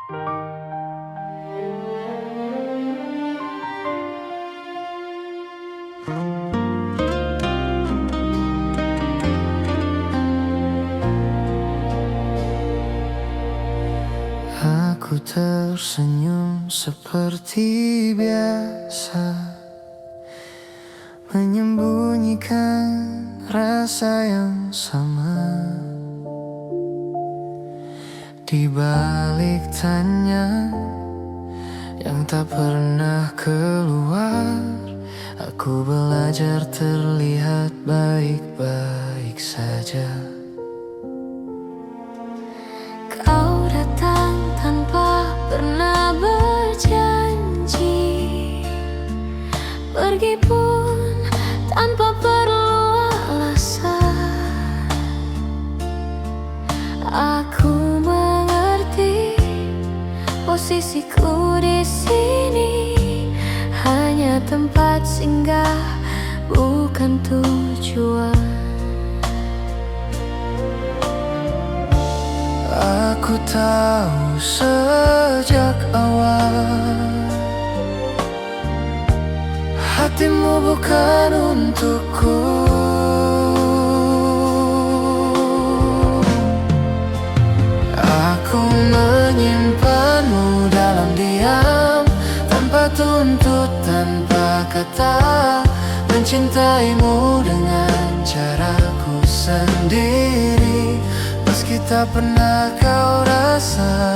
Aku tersenyum seperti biasa, menyembunyikan rasa yang sama. Di balik tanya yang tak pernah keluar, aku belajar terlihat baik-baik saja. Kau datang tanpa pernah berjanji, pergi pun tanpa perlu alasan. Aku mengerti posisiku di sini hanya tempat singgah, bukan tujuan. Aku tahu sejak awal hatimu bukan untukku. Aku menyimpanmu dalam diam, tanpa tuntut, tanpa kata, mencintaimu dengan caraku sendiri, meski tak pernah kau rasa.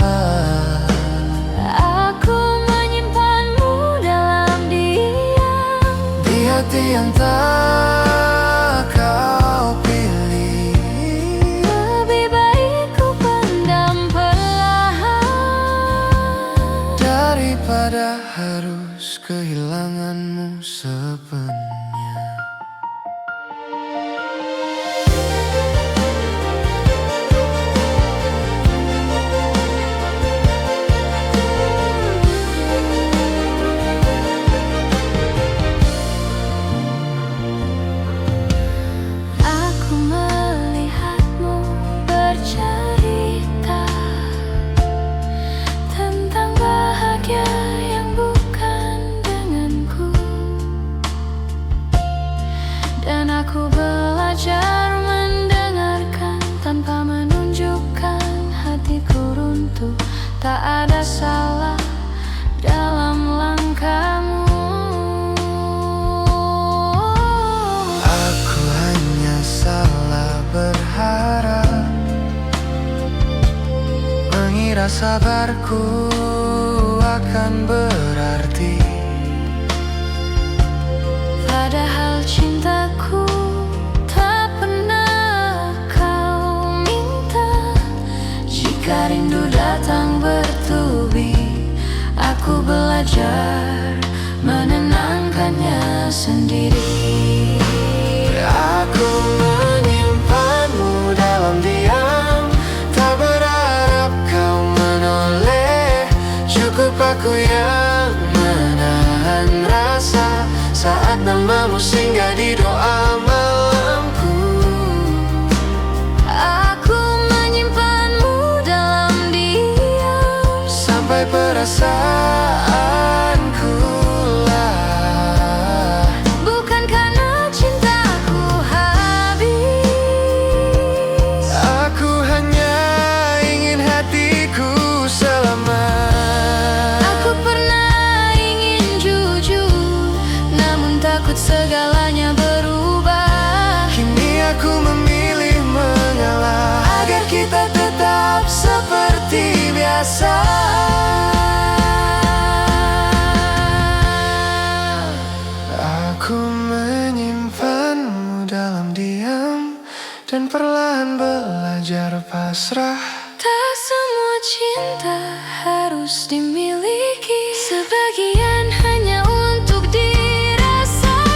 Aku menyimpanmu dalam diam, Di hati yang tak kau pilih. lebih baik ku pendam perlahan daripada harus kehilanganmu sepenuhnya. Aku melihatmu bercerita tentang bahagia yang bukan denganku, dan aku belajar mendengarkan tanpa menunjukkan hatiku runtuh. Tak ada salah dalam langkahmu. Aku hanya salah berharap, mengira sabarku akan berarti. Padahal cintaku tak pernah kau minta. Jika rindu datang bertubi, aku belajar menenangkannya sendiri. Aku menyimpanmu dalam diam, tak berharap kau menoleh. Cukup aku yang menahan rasa saat namamu singgah di doa malamku. Aku menyimpanmu dalam diam, Sampai perasaanku lah, bukan karena cintaku habis. aku hanya ingin hatiku selamat. Aku pernah ingin jujur, namun takut segalanya berubah. Kini aku memilih mengalah agar kita tetap seperti biasa. Aku menyimpanmu dalam diam dan perlahan belajar pasrah. Tak semua cinta harus dimiliki, sebagian hanya untuk dirasakan.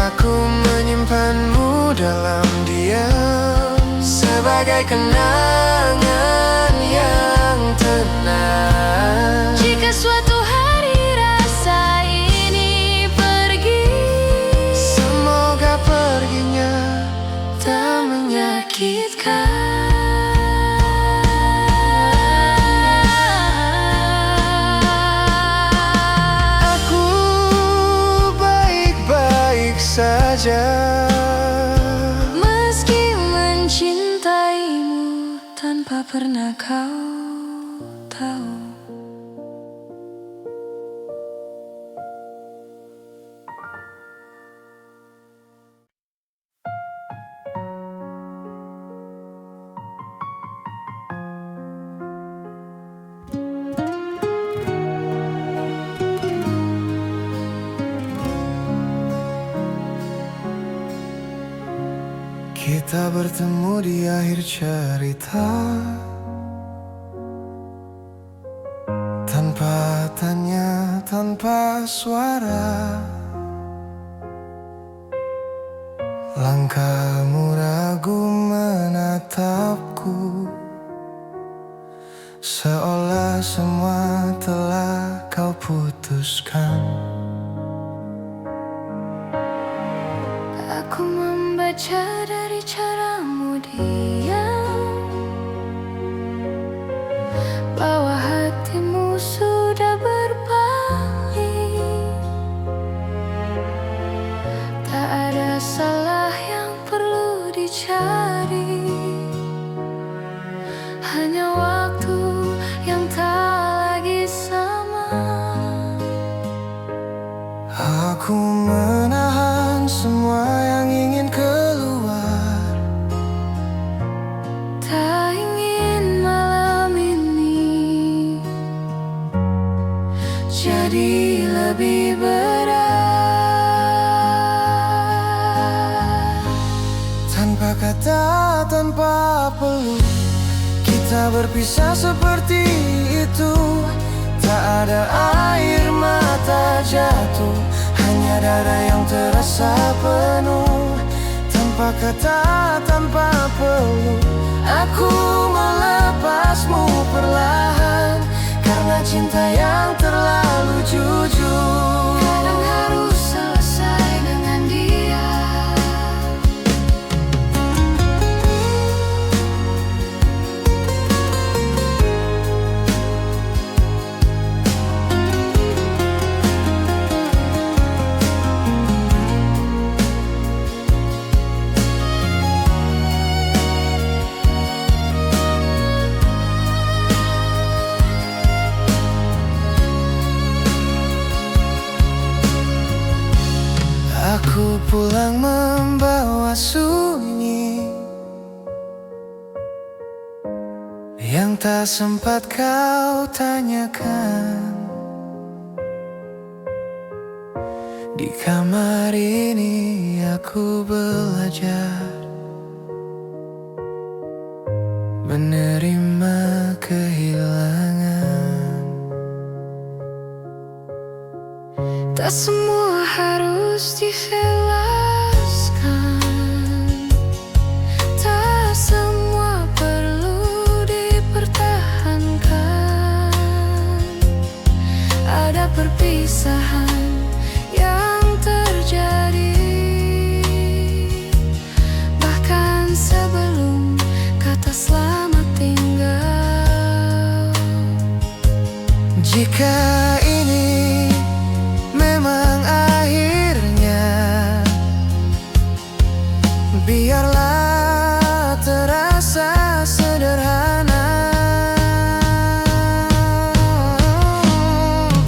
Aku menyimpanmu dalam diam sebagai kenangan yang tenang. Jika suatu hari rasa ini pergi, Semoga perginya tak menyakitkan. saja. Meski mencintaimu tanpa pernah kau tahu. Kita bertemu di akhir cerita, tanpa tanya, tanpa suara. Langkahmu ragu menatapku, seolah semua telah kau putuskan. Aku membaca dari caramu diam, bahwa hatimu sudah berpaling. Tak ada salah yang perlu dicari, hanya waktu yang tak lagi sama. Aku menahan semua yang ingin keluar, Tak ingin malam ini jadi lebih berat. tanpa kata, tanpa peluk, kita berpisah seperti itu. Tak ada air mata jatuh, hanya dada yang terasa penuh. Tanpa kata, tanpa peluk, aku melepasmu perlahan, karena cinta yang terlalu jujur Kadang harus selesai dengan dia. Aku pulang membawa sunyi yang tak sempat kau tanyakan. Di kamar ini aku belajar menerima kehilangan. Tak semua harus dijelaskan, tak semua perlu dipertahankan. Ada perpisahan yang terjadi, bahkan sebelum kata selamat tinggal. Jika ini memang akhirnya, biarlah terasa sederhana.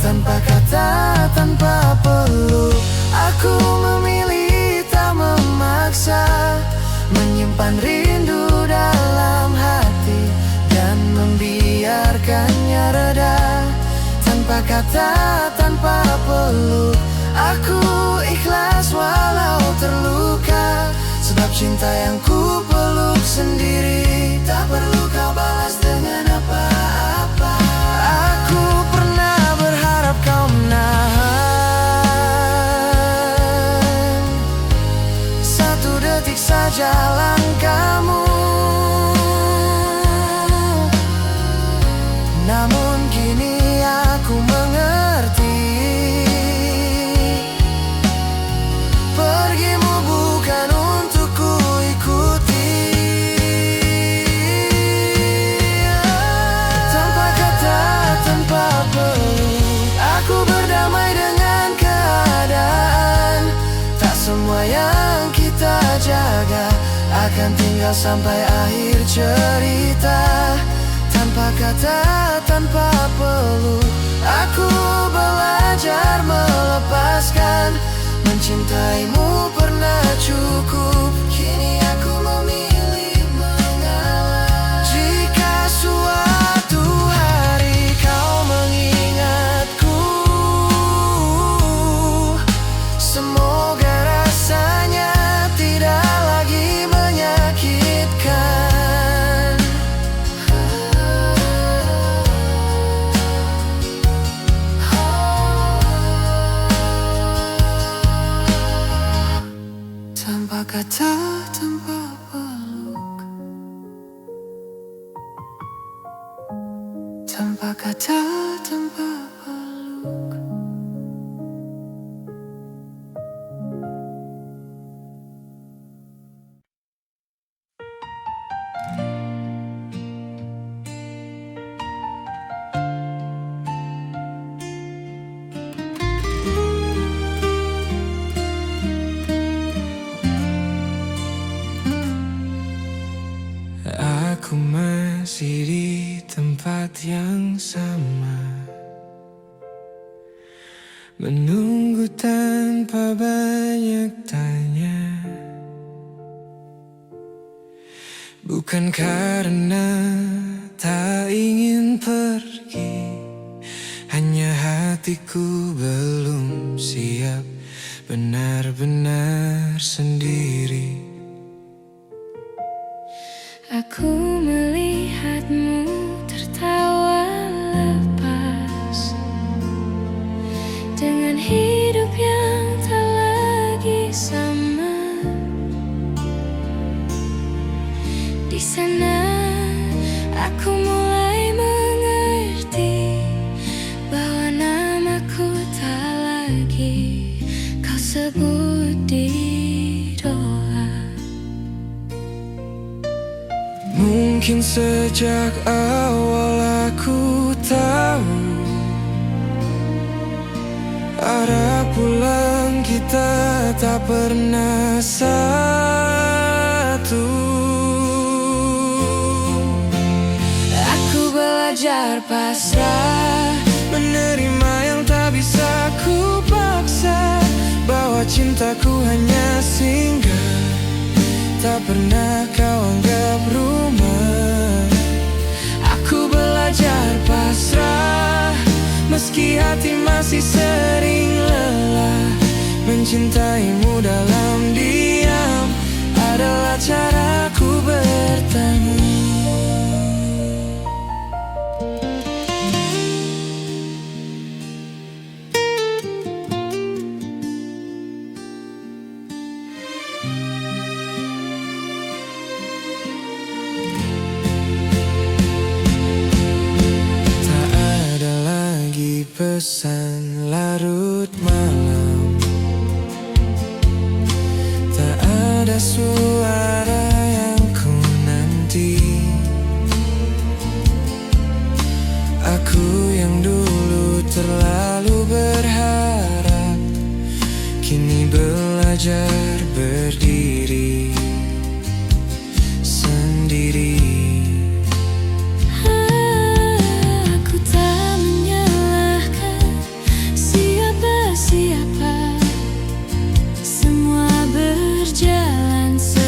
Tanpa kata, tanpa peluk, aku memilih tak memaksa, menyimpan rindu dalam hati dan membiarkannya reda. Tanpa kata, tanpa peluk, aku ikhlas walau terluka, sebab cinta yang ku peluk sendiri tak perlu kau balas dengan apa-apa. Aku pernah berharap kau menahan satu detik saja langkahmu, namun kini aku mengerti, pergimu bukan untuk ku ikuti. kita jaga akan tinggal sampai akhir cerita. Tanpa kata, tanpa peluk, aku belajar melepaskan. Mencintaimu pernah cukup, kini aku memilih mengalah. Jika suatu hari kau mengingatku, semoga rasanya tidak lagi menyakitkan. Tanpa kata, tanpa peluk, tanpa kata, tanpa peluk. Aku masih di tempat yang sama, menunggu tanpa banyak tanya. Bukan karena tak ingin pergi, hanya hatiku belum siap benar-benar sendiri. Aku melihatmu tertawa lepas dengan hidup yang tak lagi sama. Di sana aku mulai mengerti bahwa namaku tak lagi kau sebut di doa. Mungkin sejak awal aku tahu arah pulang kita tak pernah satu. Aku belajar pasrah, Menerima yang tak bisa ku paksa, bahwa cintaku hanya singgah, tak pernah kau anggap rumah. aku belajar pasrah, Meski hati masih sering lelah, mencintaimu dalam diam adalah caraku bertemu. Pesan larut malam, tak ada suara yang ku nanti. Aku yang dulu terlalu berharap, kini belajar berdiri sendiri.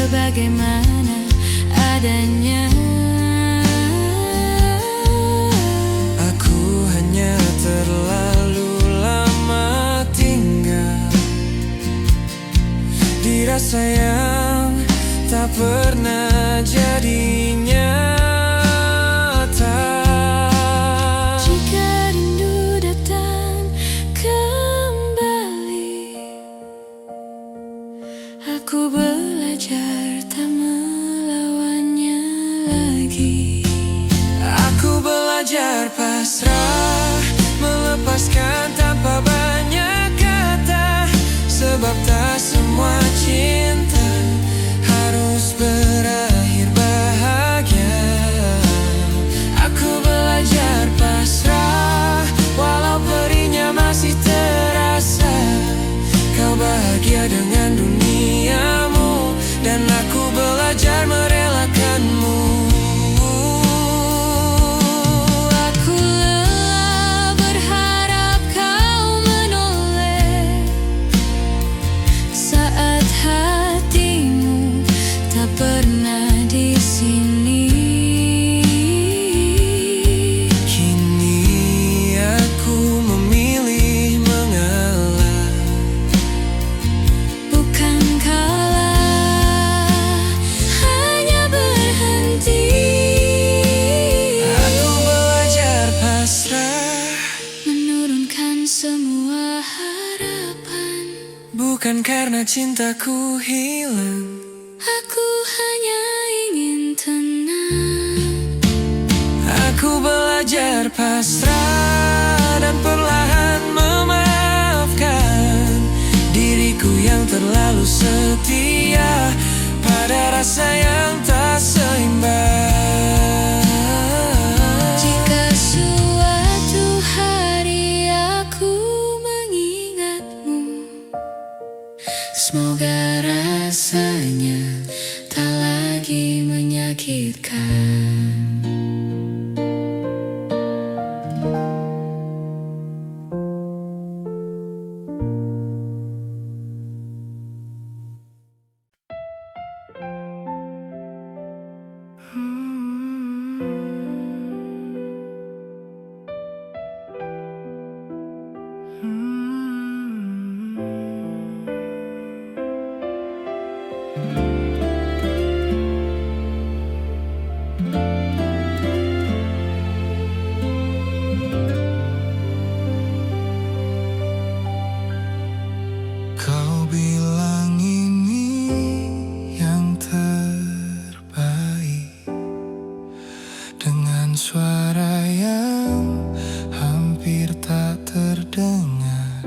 Bagaimana adanya. Aku hanya terlalu lama tinggal, dirasa yang tak pernah jadi nyata. Jika rindu datang kembali, aku belajar tak melawannya lagi. Aku belajar pasrah, melepaskan tanpa banyak kata, sebab tak semua cinta harus berakhir bahagia. cintaku hilang. Aku hanya ingin tenang. Aku belajar pasrah dan perlahan memaafkan diriku yang terlalu setia pada rasa yang tak seimbang. Jika suatu hari aku mengingatmu, semoga rasanya tak lagi menyakitkan. Kau bilang ini yang terbaik, dengan suara yang hampir tak terdengar.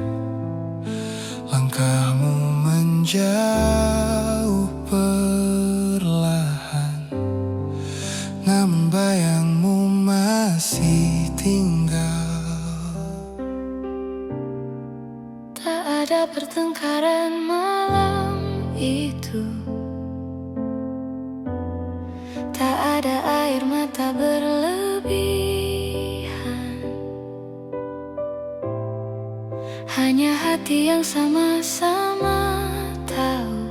Langkahmu menjauh perlahan, namun bayangmu masih tinggal. Tak ada pertengkaran malam itu, tak ada air mata berlebihan, hanya hati yang sama-sama tahu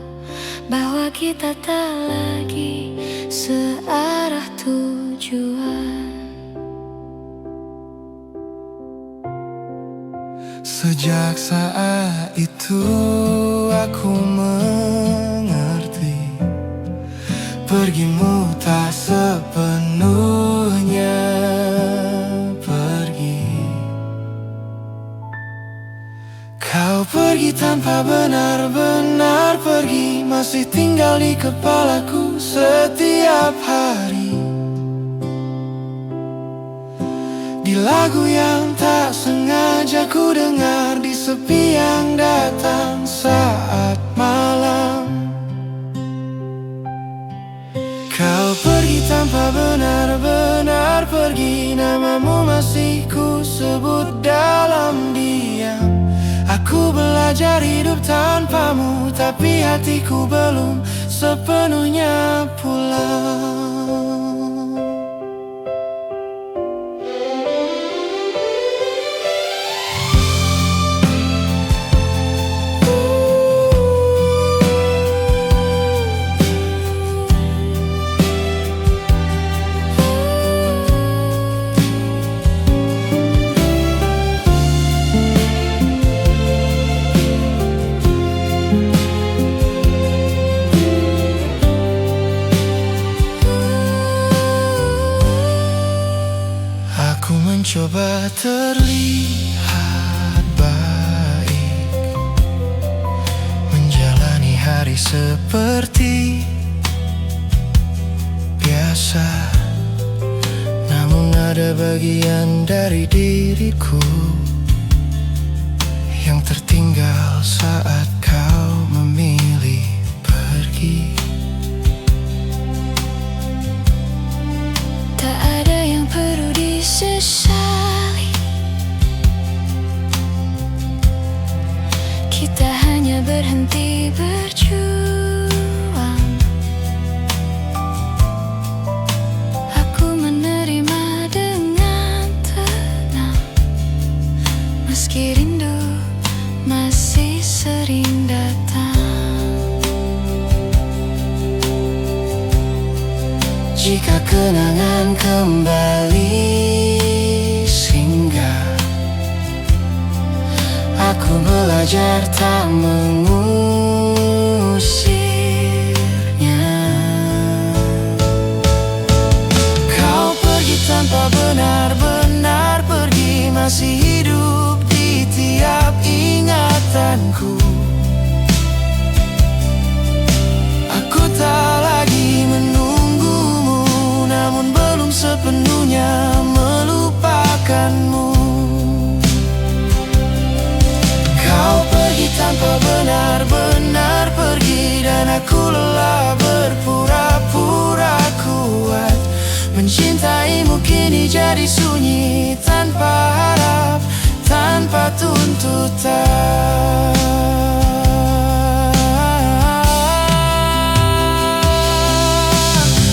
bahwa kita tak lagi searah tujuan. Sejak saat itu aku mengerti, pergimu tak sepenuhnya pergi. Kau pergi tanpa benar-benar pergi, masih tinggal di kepalaku setiap hari. Di lagu yang tak sengaja ku dengar, di sepi yang datang saat malam. Kau pergi tanpa benar-benar pergi, namamu masih ku sebut dalam diam. Aku belajar hidup tanpamu, tapi hatiku belum sepenuhnya pulang. Aku mencoba terlihat baik, menjalani hari seperti biasa. Namun ada bagian dari diriku yang tertinggal saat kau memilih pergi. Tak ada yang perlu disesali, kita hanya berhenti berjuang. Aku menerima dengan tenang, meski rindu masih sering datang. Jika kenangan kembali singgah, aku belajar tak mengusirnya. Kau pergi tanpa benar-benar pergi, masih hidup di tiap ingatanku. Dan aku lelah berpura-pura kuat. Mencintaimu kini jadi sunyi, tanpa harap, tanpa tuntutan.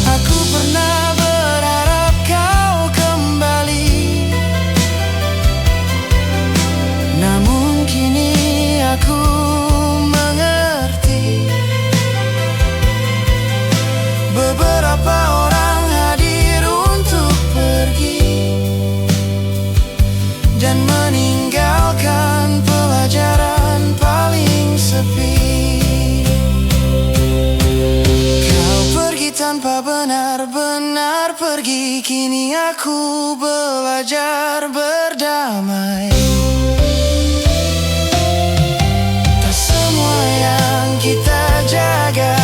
Aku pernah berharap kau kembali, namun kini aku mengerti. Beberapa orang hadir untuk pergi dan meninggalkan pelajaran paling sepi. Kau pergi tanpa benar-benar pergi, kini aku belajar berdamai. Tak semua yang kita jaga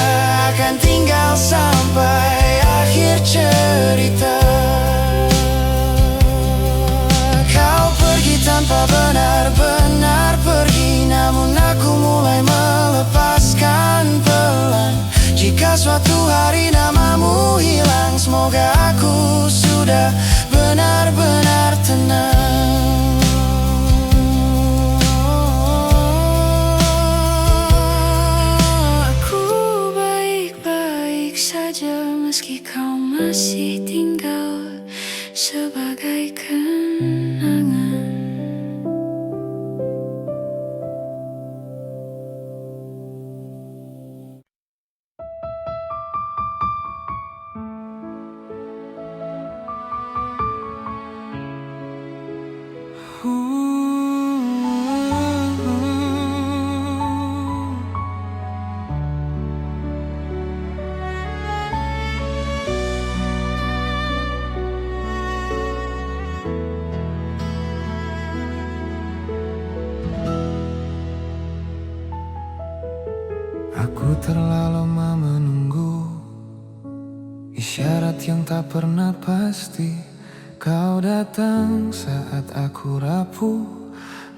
akan tinggal sampai akhir cerita. Kau pergi tanpa benar-benar pergi, namun aku mulai melepaskan pelan. Jika suatu hari namamu hilang, semoga aku sudah benar-benar tenang. Aku baik-baik saja meski kau masih tinggal sebagai kenangan. Aku terlalu lama menunggu isyarat yang tak pernah pasti. Kau datang saat aku rapuh,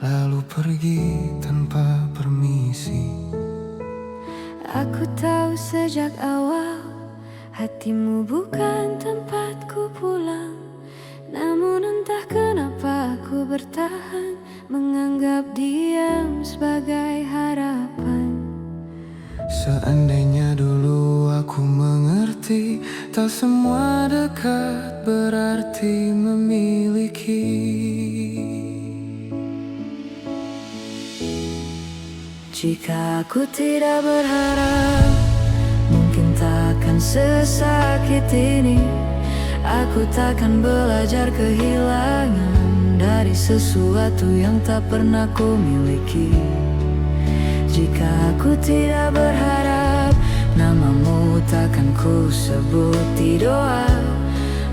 lalu pergi tanpa permisi. Aku tahu sejak awal hatimu bukan tempatku pulang, namun entah kenapa aku bertahan, menganggap diam sebagai harapan. Seandainya dulu aku mengerti, tak semua dekat berarti memiliki. Jika aku tidak berharap, mungkin takkan sesakit ini. Aku takkan belajar kehilangan dari sesuatu yang tak pernah ku miliki. Jika aku tidak berharap, namamu takkan ku sebut di doa.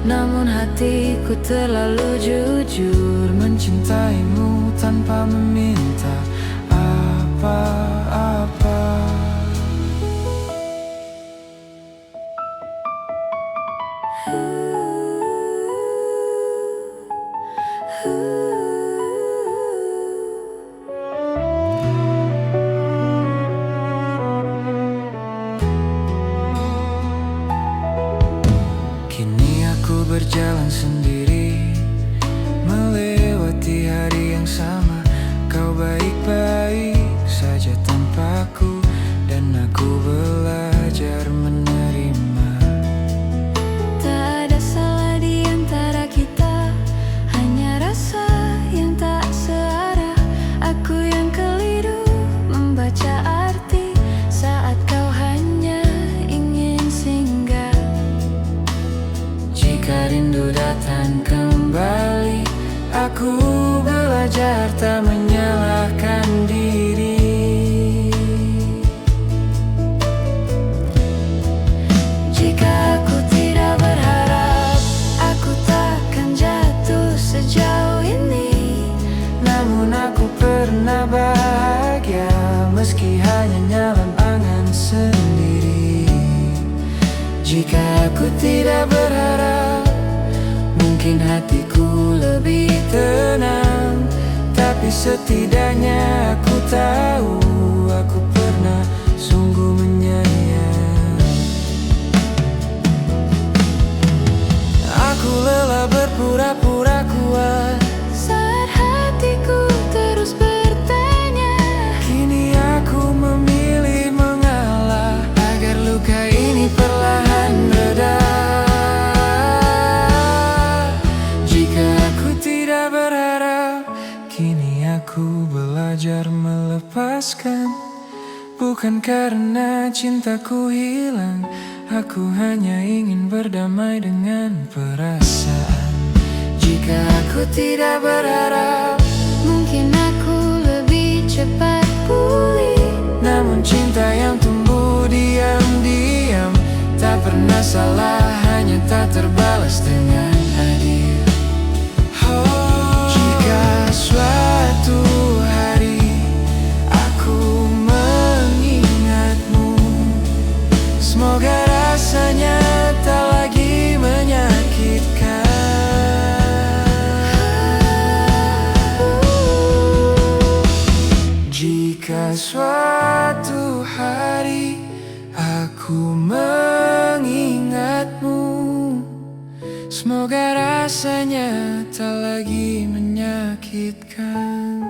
Namun hatiku terlalu jujur mencintaimu tanpa meminta apa-apa. Kini aku berjalan sendiri, melewati hari yang sama. Kau baik-baik saja tanpaku, dan aku belajar menerima. Tak ada salah di antara kita, hanya rasa yang tak searah. Aku yang keliru membaca arti saat kau hanya ingin singgah. Jika rindu datang kembali, aku belajar tak menyalahkan diri. Jika aku tidak berharap, aku takkan jatuh sejauh ini. Namun aku pernah bahagia, meski hanya dalam angan sendiri. Jika aku tidak berharap, mungkin hatiku lebih tenang. Tapi setidaknya aku tahu, aku pernah sungguh menyayangi. pura-pura kuat saat hatiku terus bertanya. Kini aku memilih mengalah agar luka ini perlahan reda. Jika aku tidak berharap, kini aku belajar melepaskan. Bukan karena cintaku hilang, aku hanya ingin berdamai dengan perasaan. Jika aku tidak berharap, Mungkin aku lebih cepat pulih. namun cinta yang tumbuh diam-diam tak pernah salah, hanya tak terbalas dengan adil. Jika suatu hari aku mengingatmu, semoga rasanya tak lagi menyakitkan. Jika suatu hari aku mengingatmu, semoga rasanya tak lagi menyakitkan.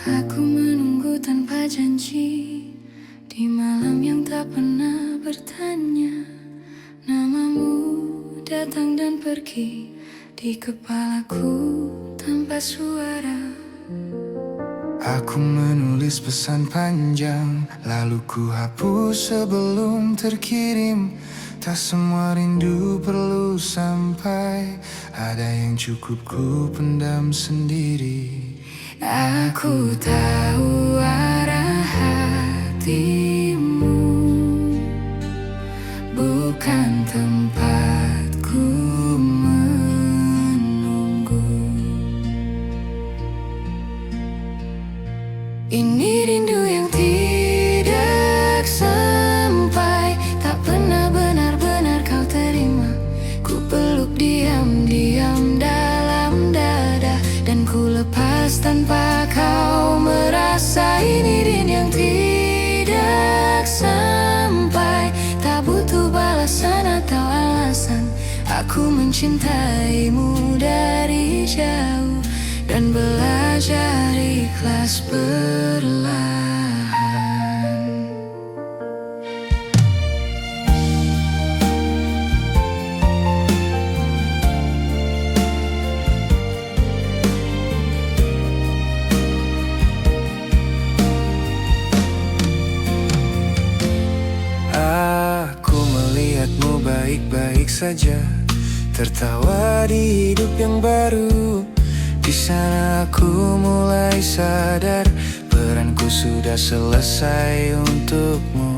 Aku menunggu tanpa janji di malam yang tak pernah bertanya. Namamu datang dan pergi di kepalaku tanpa suara. Aku menulis pesan panjang, lalu ku hapus sebelum terkirim. Tak semua rindu perlu sampai, ada yang cukup ku pendam sendiri. Aku tahu arah hatimu, bukan tempatku menunggu. Ini rindu yang tidak sampai, tak pernah benar-benar kau terima. Ku peluk diam-diam dalam dada, dan ku lepas tanpa kau merasa. Ini rindu yang tidak sampai, tak butuh balasan atau alasan. Aku mencintaimu dari jauh dan belajar ikhlas perlahan. Aku melihatmu baik-baik saja, tertawa di hidup yang baru. Di sana aku mulai sadar, peranku sudah selesai untukmu.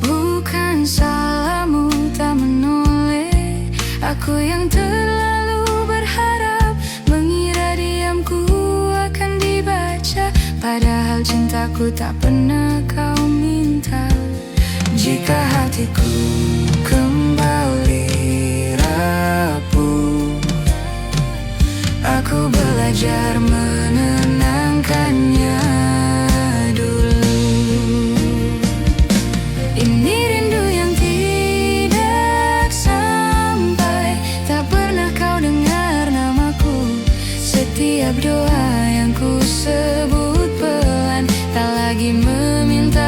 Bukan salahmu tak menoleh, aku yang terlalu berharap, mengira diamku akan dibaca, padahal cintaku tak pernah kau minta. Jika hatiku kembali rapuh, aku belajar menenangkannya dulu. Ini rindu yang tidak sampai, tak pernah kau dengar namaku. Setiap doa yang ku sebut pelan, tak lagi meminta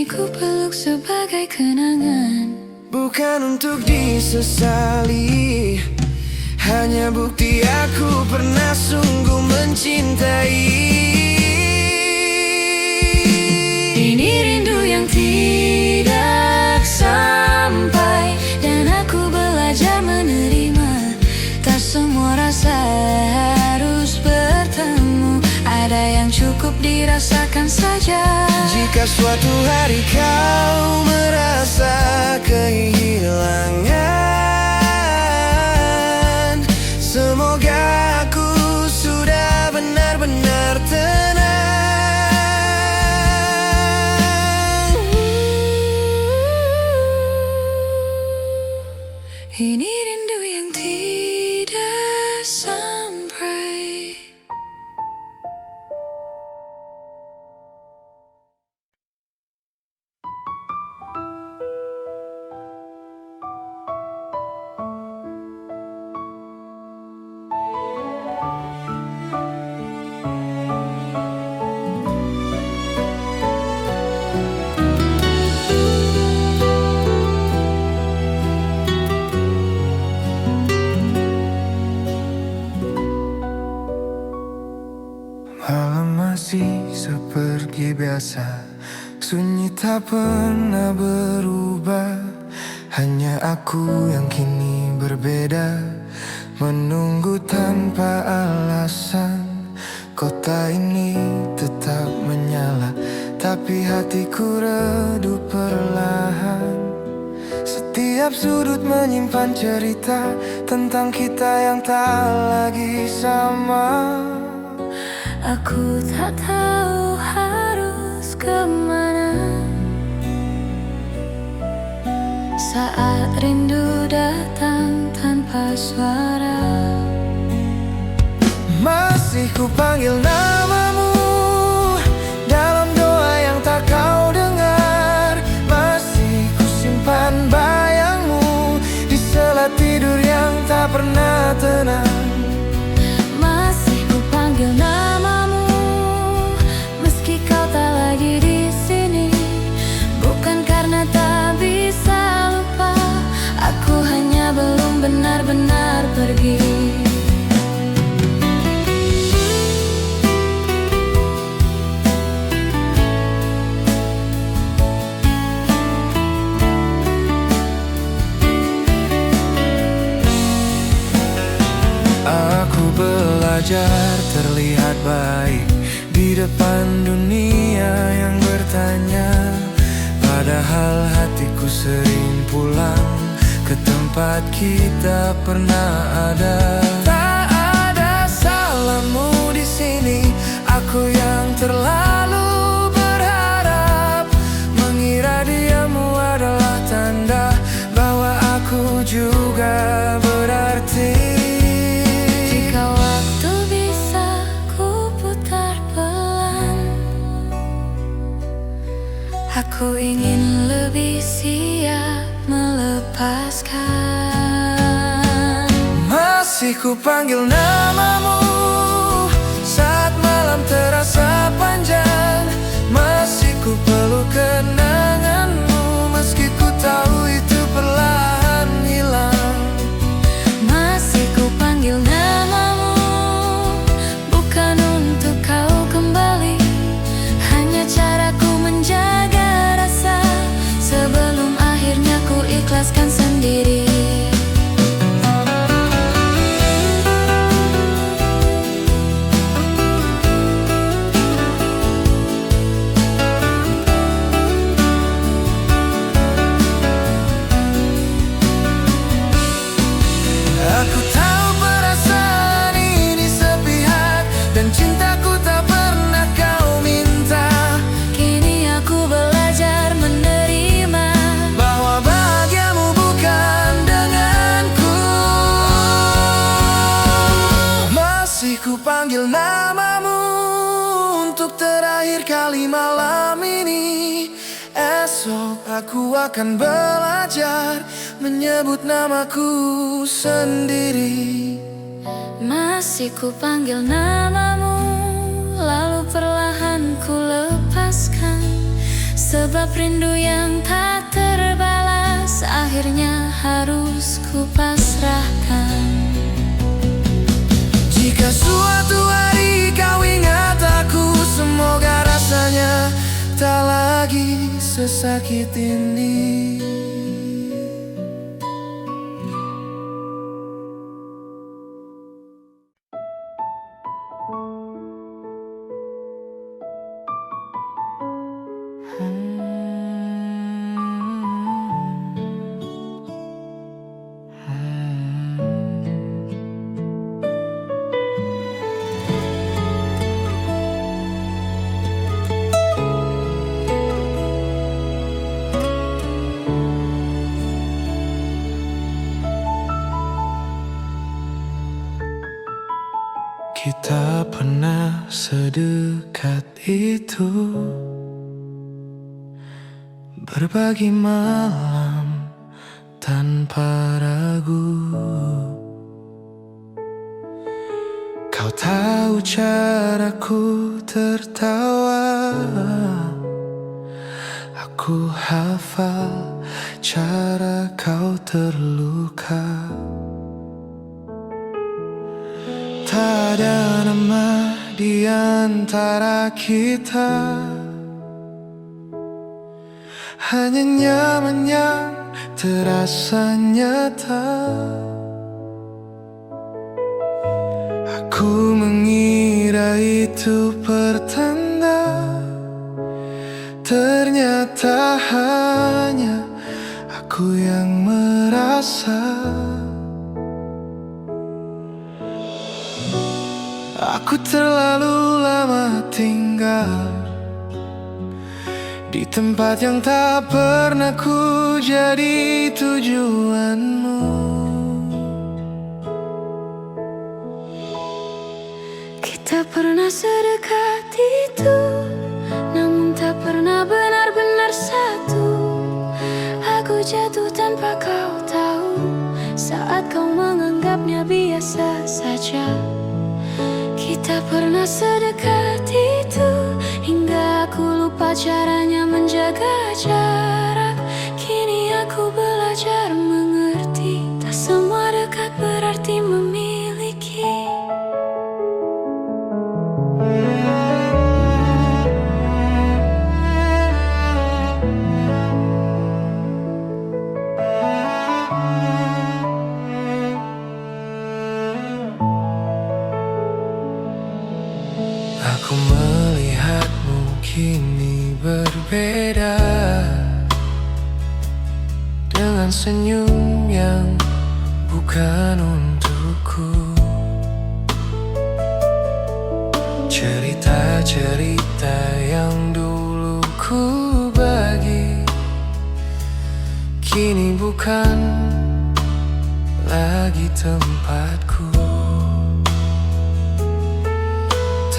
ku peluk sebagai kenangan. Bukan untuk disesali, hanya bukti aku pernah sungguh mencintai. Ini rindu yang tidak sampai, dan aku belajar menerima. Tak semua rasa harus bertemu, ada yang cukup dirasakan saja. Jika suatu hari kau merasa kehilangan, semoga aku sudah benar-benar tenang. Ini rindu yang tidak sampai. Malam masih seperti biasa, sunyi tak pernah berubah. Hanya aku yang kini berbeda, menunggu tanpa alasan. Kota ini tetap menyala, tapi hatiku redup perlahan. Setiap sudut menyimpan cerita tentang kita yang tak lagi sama. Aku tak tahu harus kemana saat rindu datang tanpa suara. Masih ku panggil namamu dalam doa yang tak kau dengar. Masih ku simpan bayangmu di sela tidur yang tak pernah tenang. Masih ku panggil namamu meski kau tak lagi di sini. Bukan karena tak bisa lupa, aku hanya belum benar-benar pergi. Aku belajar terlihat baik di depan dunia yang bertanya, padahal hatiku sering pulang ke tempat kita pernah ada. Tak ada salahmu di sini, aku yang terlalu berharap, mengira diamu adalah tanda bahwa aku juga berarti. Aku ingin lebih siap melepaskan. Masih ku panggil namamu saat malam terasa panjang. Masih ku peluk kenanganmu meski ku tahu itu perlahan hilang. Masih ku panggil namamu bukan untuk kau kembali, hanya caraku menjaga sebelum akhirnya ku ikhlaskan sendiri. Aku tahu perasaan ini sepihak dan cintaku tak pernah kau minta. Kini aku belajar menerima bahwa bahagiamu bukan denganku. Masih ku panggil namamu untuk terakhir kali malam ini. Esok aku akan belajar menyebut namaku sendiri. Masih ku panggil namamu, lalu perlahan ku lepaskan Sebab rindu yang tak terbalas akhirnya harus ku pasrahkan. Jika suatu hari kau ingat aku, semoga rasanya tak lagi sesakit ini. Kita pernah sedekat itu, berbagi malam tanpa ragu. Kau tahu caraku tertawa, aku hafal cara kau terluka. Tak ada nama di antara kita, hanya nyaman yang terasa nyata. Aku mengira itu pertanda, ternyata hanya aku yang merasa. Aku terlalu lama tinggal di tempat yang tak pernah ku jadi tujuanmu. Kita pernah sedekat itu, namun tak pernah benar-benar satu. Aku jatuh tanpa kau tahu, saat kau menganggapnya biasa saja. Kita pernah sedekat itu, hingga aku lupa caranya menjaga jarak. Kini aku belajar mengerti, tak semua dekat berarti memiliki. Aku melihatmu kini berbeda, dengan senyum yang bukan untukku. Cerita-cerita yang dulu ku bagi, kini bukan lagi tempatku.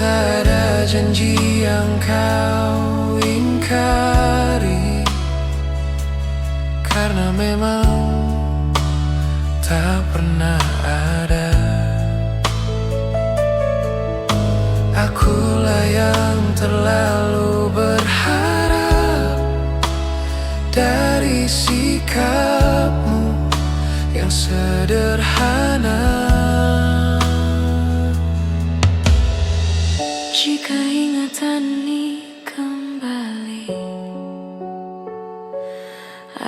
Tak ada janji yang kau ingkari, karena memang tak pernah ada. Akulah yang terlalu berharap dari sikapmu yang sederhana. Jika ingatan ini kembali,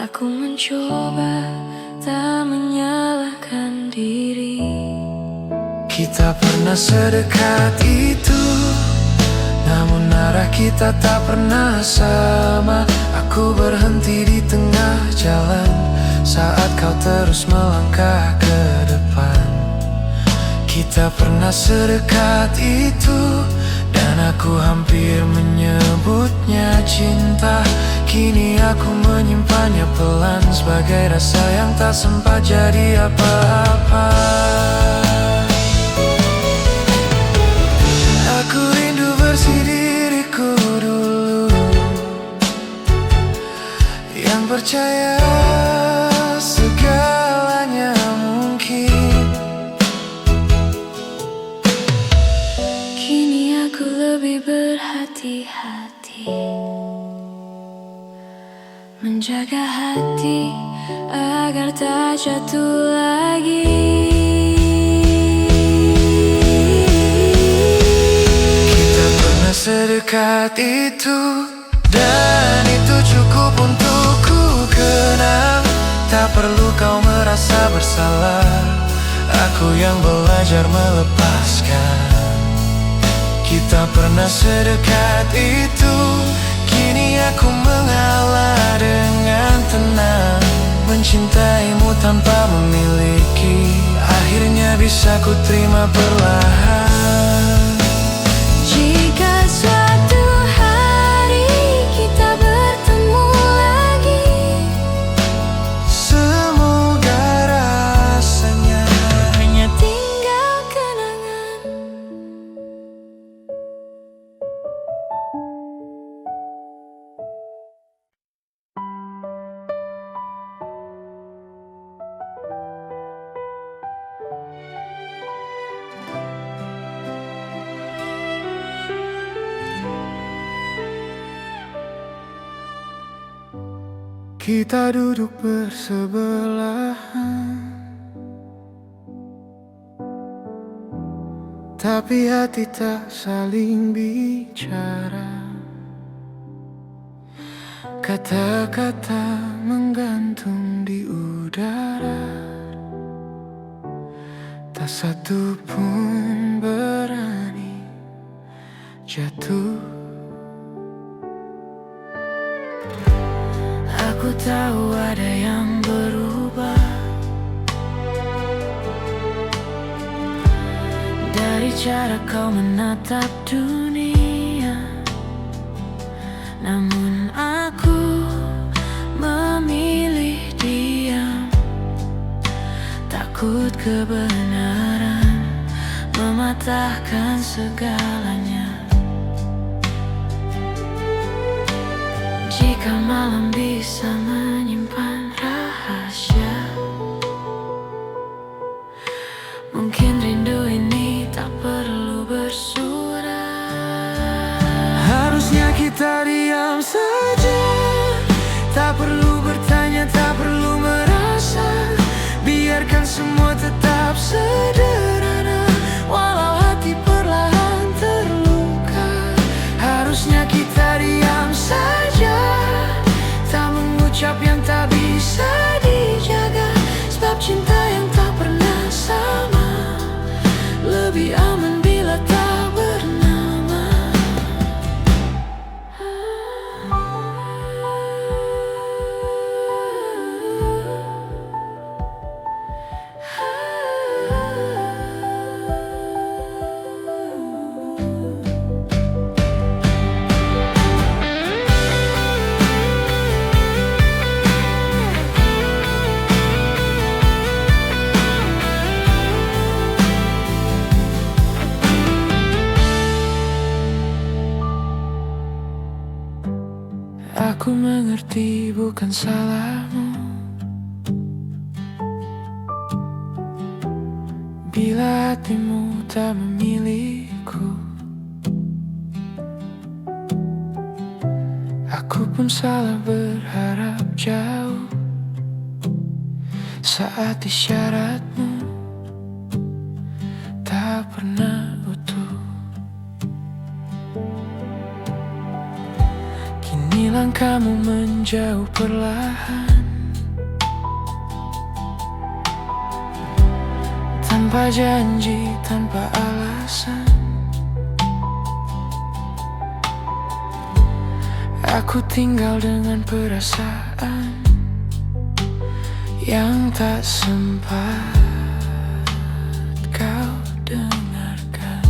aku mencoba tak menyalahkan diri. Kita pernah sedekat itu, namun arah kita tak pernah sama. Aku berhenti di tengah jalan saat kau terus melangkah ke depan. Kita pernah sedekat itu, dan aku hampir menyebutnya cinta. Kini aku menyimpannya pelan sebagai rasa yang tak sempat jadi apa-apa. Aku rindu versi diriku dulu, yang percaya segalanya mungkin. Kini aku lebih berhati-hati, menjaga hati agar tak jatuh lagi. Kita pernah sedekat itu, dan itu cukup untuk ku kenal. Tak perlu kau merasa bersalah, aku yang belajar melepaskan. Kita pernah sedekat itu, kini aku mengalah dengan tenang. Mencintaimu tanpa memiliki, akhirnya bisa ku terima perlahan. Jika suatu hari kita bertemu lagi, semoga rasanya hanya tinggal kenangan. kita duduk bersebelahan, tapi hati tak saling bicara. Kata-kata menggantung di udara, tak satu pun berani jatuh. Aku tahu ada yang berubah dari cara kau menatap dunia, namun aku memilih diam. Takut kebenaran mematahkan segalanya. Jika malam bisa menyimpan rahasia, mungkin rindu ini tak perlu bersurat. Harusnya kita diam saja, tak perlu bertanya, tak perlu merasa. Biarkan semua tetap sederhana, walau hati perlahan terluka. Harusnya kita diam saja, tak mengucap yang tak bisa dijaga. Sebab cinta yang tak pernah sama lebih aman bila tak bernama. Aku mengerti bukan salahmu bila hatimu tak memiliku. Aku pun salah berharap jauh saat isyaratmu tak pernah utuh. Kini langkahmu menjauh perlahan, tanpa janji, tanpa alasan. Aku tinggal dengan perasaan yang tak sempat kau dengarkan.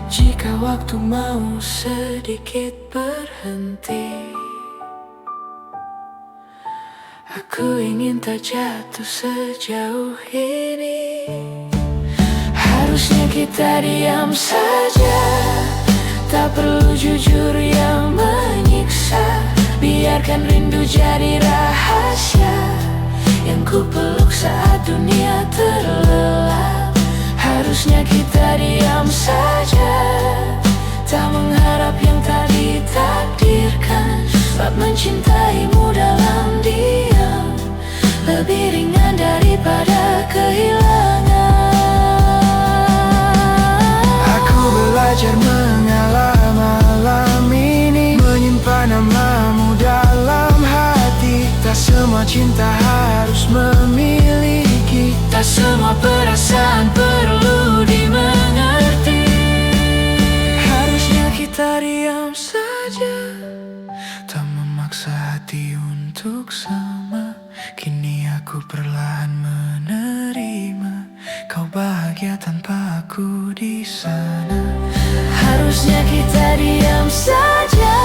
Jika waktu mau sedikit berhenti, aku ingin tak jatuh sejauh ini. Harusnya kita diam saja, tak perlu jujur yang menyiksa. Biarkan rindu jadi rahasia yang ku peluk saat dunia terlelap. Harusnya kita diam saja, tak mengharap yang tak ditakdir. semua cinta harus memiliki. Tak semua perasaan perlu dimengerti. Harusnya kita diam saja, tak memaksa hati untuk sama. Kini aku perlahan menerima kau bahagia tanpa aku di sana. Harusnya kita diam saja,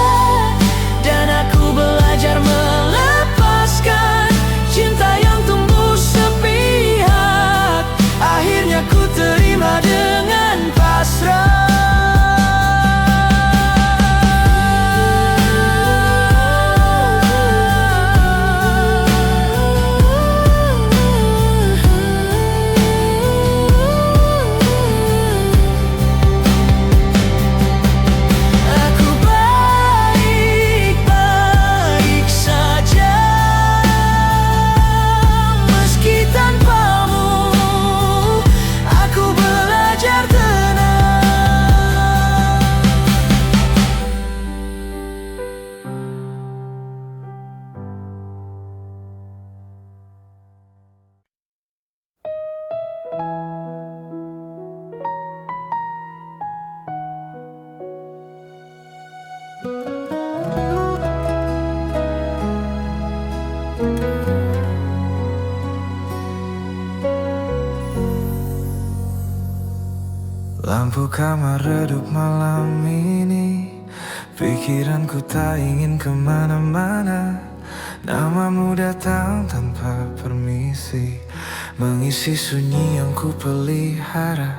dan aku belajar melepaskan cinta yang tumbuh sepihak. Akhirnya ku terima dengan pasrah. Lampu kamar redup malam ini, pikiranku tak ingin kemana-mana. Namamu datang tanpa permisi, mengisi sunyi yang ku pelihara.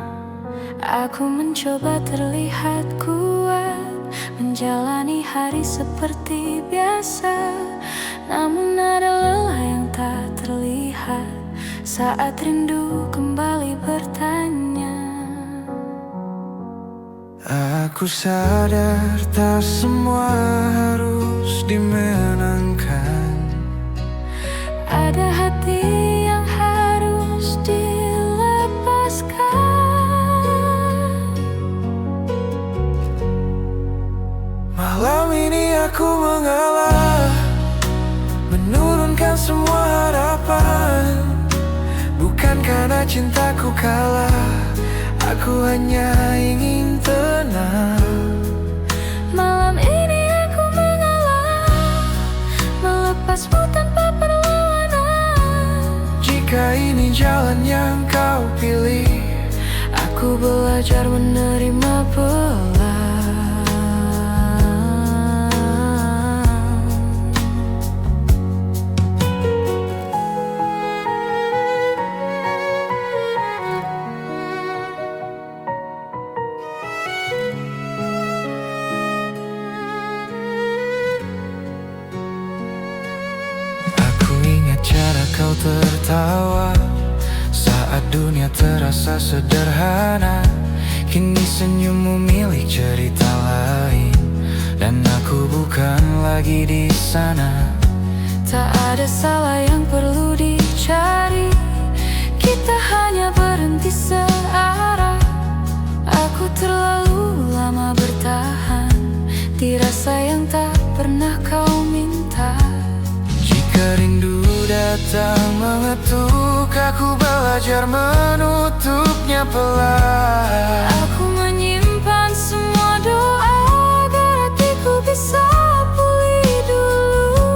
Aku mencoba terlihat kuat, menjalani hari seperti biasa. Namun ada lelah yang tak terlihat saat rindu kembali bertanya. Aku sadar tak semua harus dimenangkan. Ada hati yang harus dilepaskan. Malam ini aku mengalah, menurunkan semua harapan. Bukan karena cintaku kalah, aku hanya ingin tenang. Malam ini aku mengalah, melepasmu tanpa perlawanan. Jika ini jalan yang kau pilih, aku belajar menerima pelan. cara kau tertawa saat dunia terasa sederhana. Kini senyummu milik cerita lain, dan aku bukan lagi di sana. Tak ada salah yang perlu dicari, kita hanya berhenti searah. Aku terlalu lama bertahan di rasa yang tak pernah kau minta. Jika rindu datang mengetuk, aku belajar menutupnya pelan. Aku menyimpan semua doa agar hatiku bisa pulih dulu.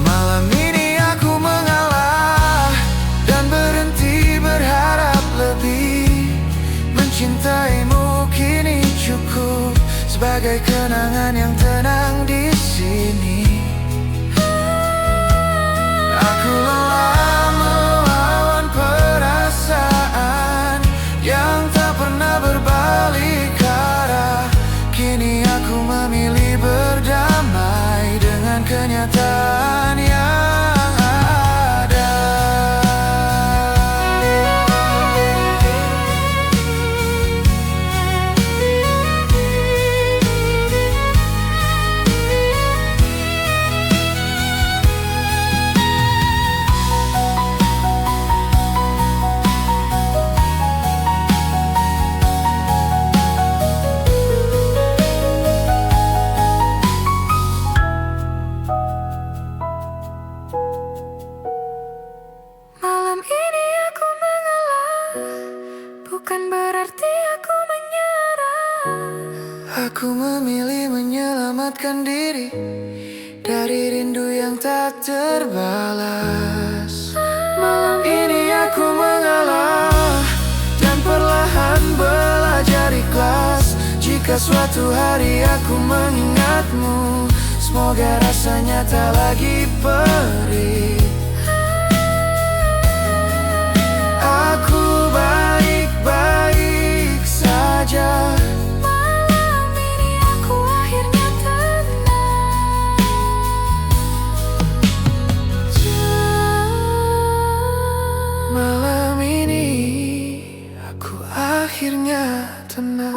Malam ini aku mengalah dan berhenti berharap lebih. Mencintaimu kini cukup sebagai kenangan yang tenang di sini. Aku lelah melawan perasaan yang tak pernah berbalik arah. Kini aku memilih berdamai dengan kenyataan yang ada. menyelamatkan diri dari rindu yang tak terbalas. Malam ini aku mengalah dan perlahan belajar ikhlas. Jika suatu hari aku mengingatmu, semoga rasanya tak lagi perih. Aku baik-baik saja. Malam ini aku akhirnya tenang. Malam ini aku akhirnya tenang.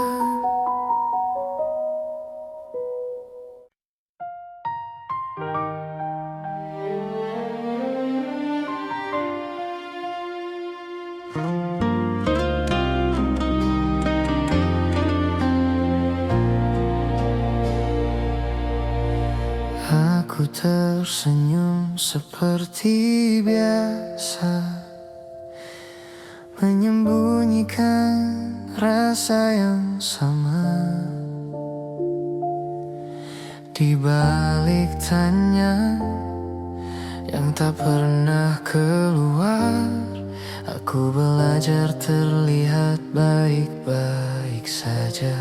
Aku tersenyum seperti biasa, menyembunyikan rasa yang sama. Di balik tanya yang tak pernah keluar, aku belajar terlihat baik-baik saja.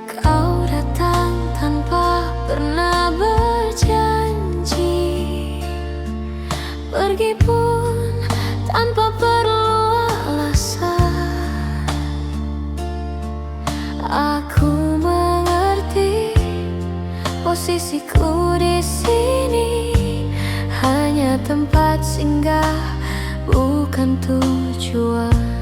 Kau datang tanpa pernah berjanji, pergi pun tanpa perlu alasan. Aku mengerti posisiku di sini hanya tempat singgah, bukan tujuan.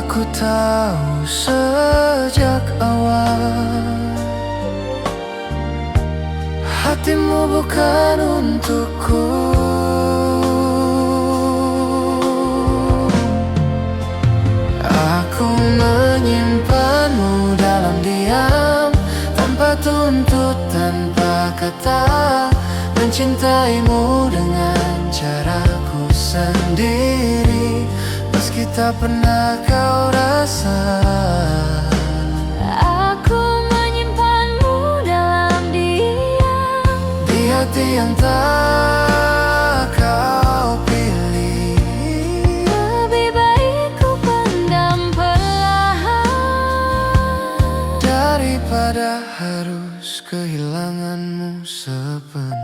Aku tahu sejak awal hatimu bukan untukku. Aku menyimpanmu dalam diam, tanpa tuntut, tanpa kata, mencintaimu dengan caraku sendiri, meski tak pernah kau rasa. Aku menyimpanmu dalam diam, Di hati yang tak kau pilih. lebih baik ku pendam perlahan Daripada harus kehilanganmu sepenuhnya.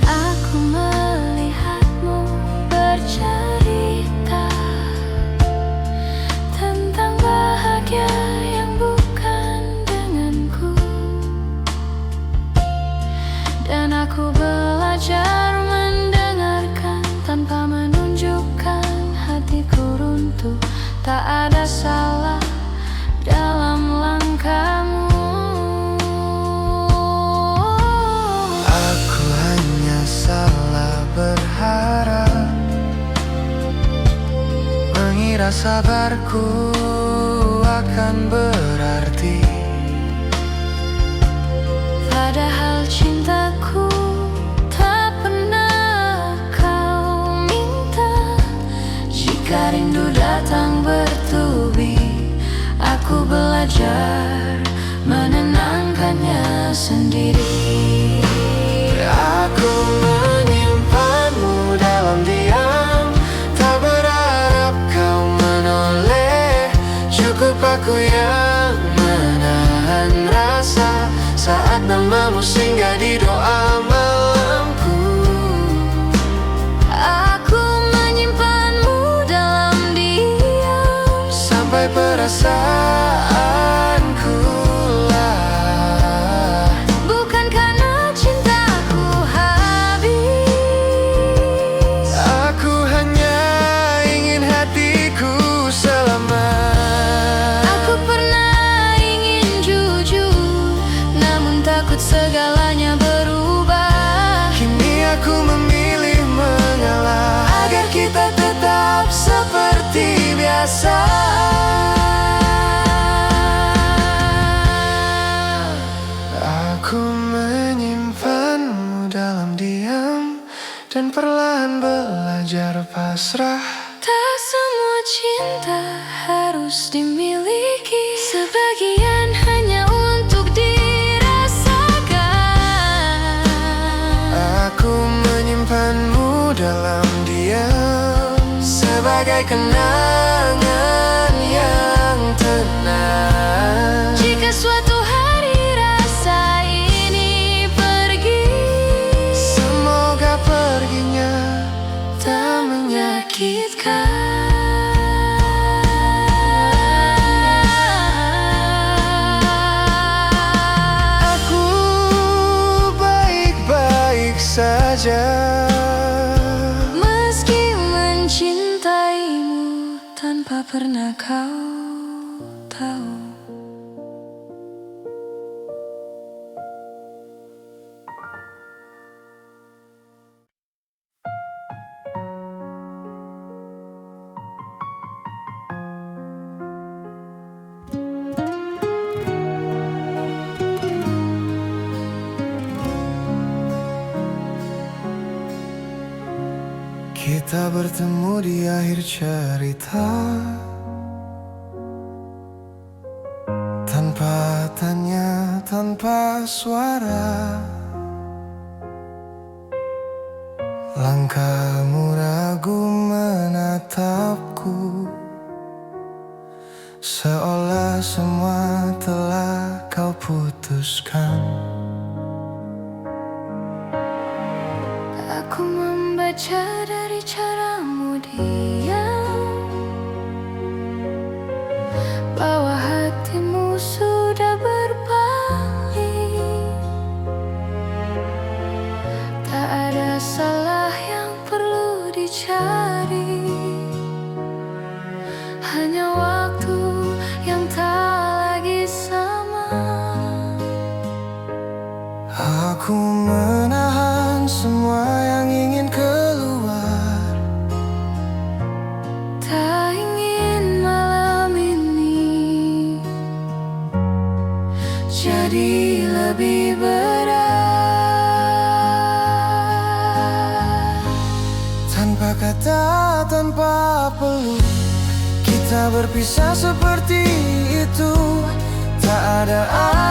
Aku melihatmu bercerita tentang bahagia yang bukan denganku, dan aku belajar mendengarkan tanpa menunjukkan hatiku runtuh. Tak ada salah dalam langkahmu. Aku hanya salah berharap, mengira sabarku akan berarti. Padahal cintaku tak pernah kau minta. Jika rindu datang bertubi, aku belajar menenangkannya sendiri. Aku menyimpanmu dalam diam, tak berharap kau menoleh. Cukup aku yang menahan rasa saat namamu singgah di doa malamku. Aku menyimpanmu dalam diam, Sampai perasaanku lah, bukan karena cintaku habis. aku hanya ingin hatiku selamat. Aku pernah ingin jujur, namun takut segalanya berubah. Kini aku memilih mengalah agar kita tetap pasrah. Tak semua cinta harus dimiliki, sebagian hanya untuk dirasakan. Aku menyimpanmu dalam diam, sebagai kenangan yang tenang. Jika suatu hari rasa ini pergi, semoga perginya tak menyakitkan. Aku baik-baik saja, meski mencintaimu tanpa pernah kau tahu. Kita bertemu di akhir cerita, tanpa tanya, tanpa suara. Langkahmu ragu menatapku, seolah semua telah kau putuskan. Aku membaca dari caramu diam, bahwa hatimu sudah berpaling. Tak ada salah yang perlu dicari, hanya waktu yang tak lagi sama. Aku menahan semua yang ingin keluar, Tak ingin malam ini jadi lebih berat. tanpa kata, tanpa peluk, kita berpisah seperti itu. Tak ada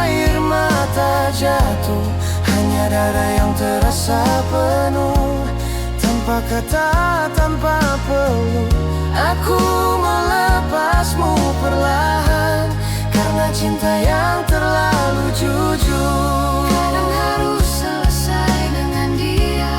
air mata jatuh, hanya dada yang terasa penuh. Tanpa kata, tanpa peluk, aku melepasmu perlahan, karena cinta yang terlalu jujur. Kadang harus selesai dengan dia.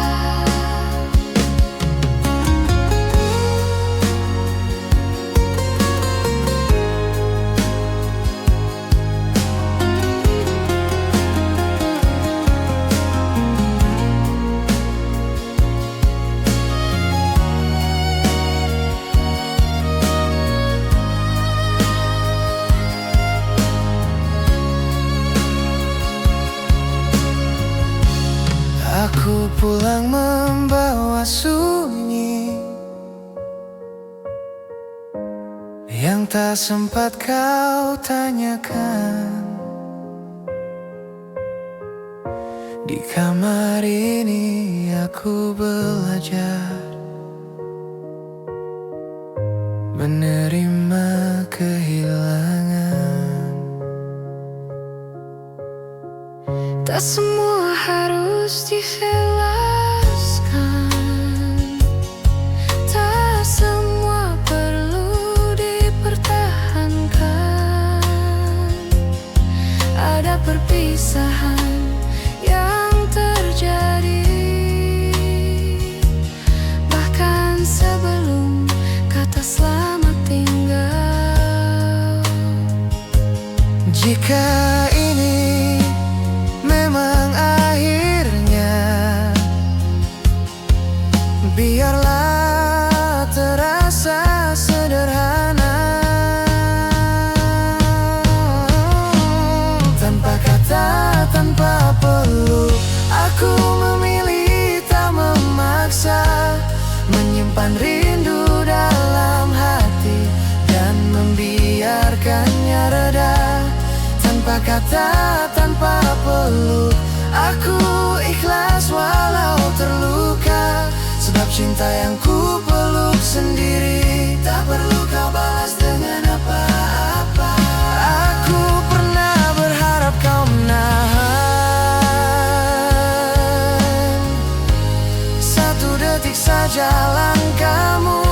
Aku pulang membawa sunyi yang tak sempat kau tanyakan. Di kamar ini aku belajar menerima kehilangan. Tak semua harus dijelaskan, tak semua perlu dipertahankan. Ada perpisahan yang terjadi, bahkan sebelum kata selamat tinggal. Jika ini memang akhirnya, biarlah terasa sederhana. Tanpa kata, tanpa peluk, aku memilih tak memaksa, menyimpan rindu dalam hati dan membiarkannya reda. Tanpa kata, tanpa peluk, aku ikhlas walau terluka, sebab cinta yang ku peluk perlu kau balas dengan apa-apa. Aku pernah berharap kau menahan satu detik saja langkahmu,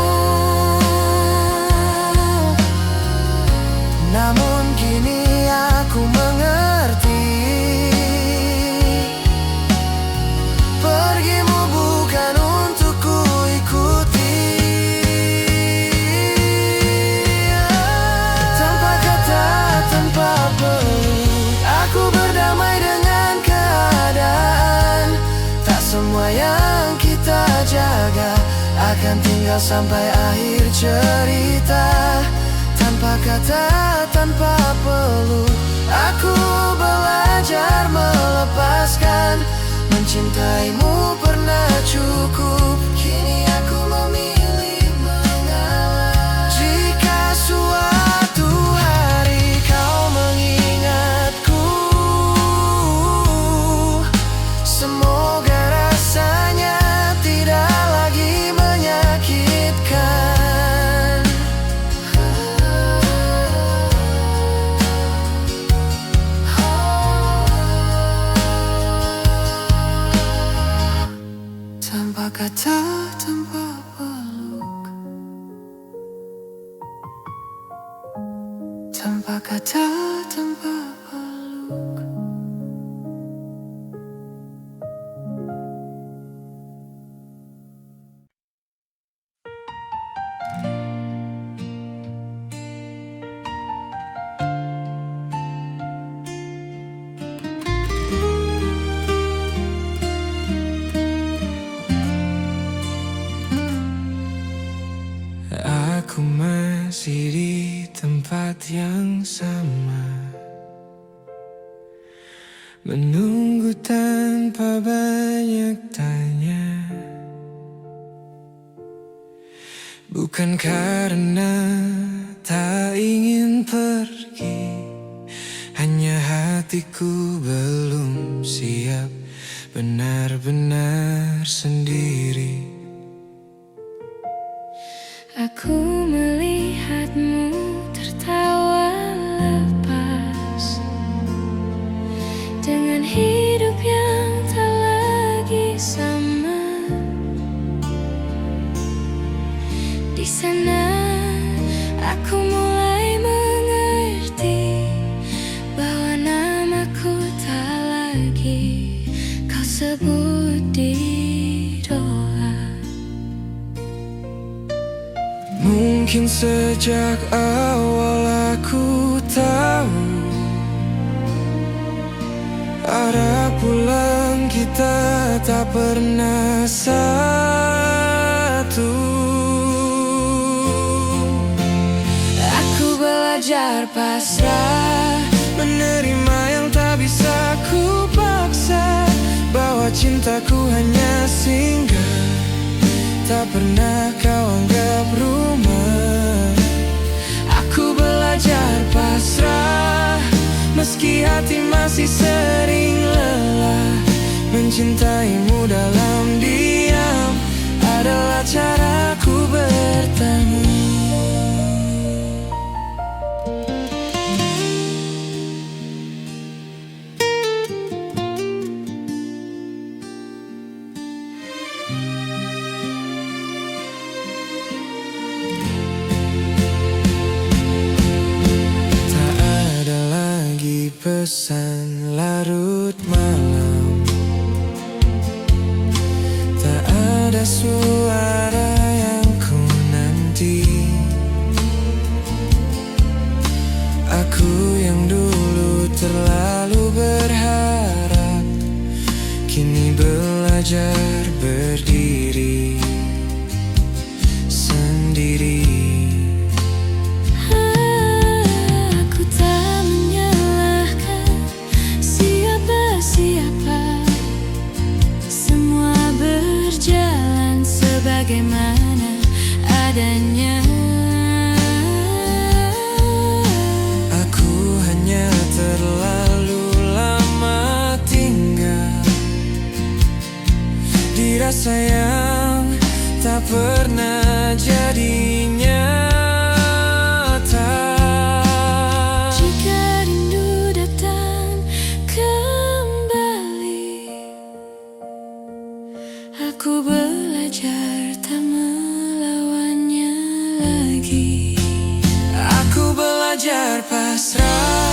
namun kini aku mengerti. Pergimu bukan untuk ku ikuti. Tanpa kata, tanpa peluk, aku berdamai dengan keadaan. Tak semua yang kita jaga akan tinggal sampai akhir cerita. Tanpa kata, tanpa peluk, aku belajar melepaskan. Mencintaimu pernah cukup, kini aku memilih mengalah. Jika suatu hari kau mengingatku, semoga rasanya tidak lagi menyakitkan. Tanpa kata, tanpa peluk, tanpa kata, tanpa peluk. Aku masih di tempat yang sama, menunggu tanpa banyak tanya. Bukan karena tak ingin pergi, hanya hatiku belum siap benar-benar sendiri. Aku melihatmu tertawa lepas dengan hidup yang tak lagi sama. Di sana aku mulai mengerti bahwa namaku tak lagi kau sebut di doa. Mungkin sejak awal aku tahu arah pulang kita tak pernah satu. Aku belajar pasrah, menerima yang tak bisa ku paksa, bahwa cintaku hanya singgah, tak pernah kau anggap rumah. Aku belajar pasrah, meski hati masih sering lelah. Mencintaimu dalam diam adalah caraku bertemu. Pesan larut malam, tak ada suara yang ku nanti. Aku yang dulu terlalu berharap, kini belajar berdiri sendiri. Bagaimana adanya. Aku hanya terlalu lama tinggal di rasa yang tak pernah jadinya. Aku belajar tak melawannya lagi. Aku belajar pasrah.